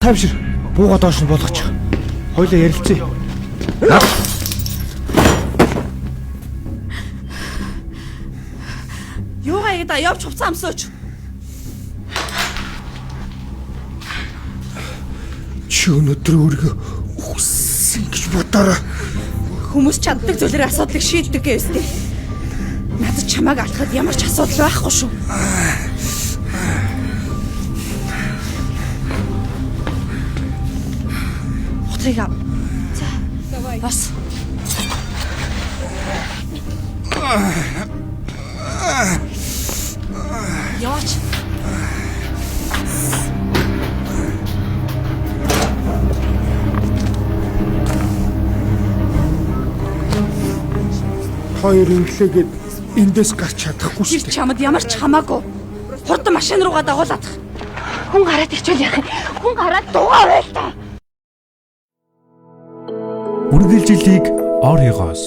Тайвшир бууга доош нь болгочих. Хоёлаа ярилцъя. Юугаа ягда явж хувцас амсууч. Чи өнөөдөр өөрийгөө үхсэн гэж бодоорой. Хүмүүс чаддаг зүйлээр асуудлыг шийддэг гэвстэй. Надад чамааг алдахад ямар ч асуудал байхгүй шүү. Утгыг ав. За. Бас. Яваач. Хоёр инглээгээд эндээс гарч чадахгүй шүү Тэр чамд ямар ч хамаагүй. Хурдан машин руугаа дагуулах. Хүн гараад ирчихвэл яах юм? Хүн гараад дуугаа байл та. Үргэлжилтийг оройгоос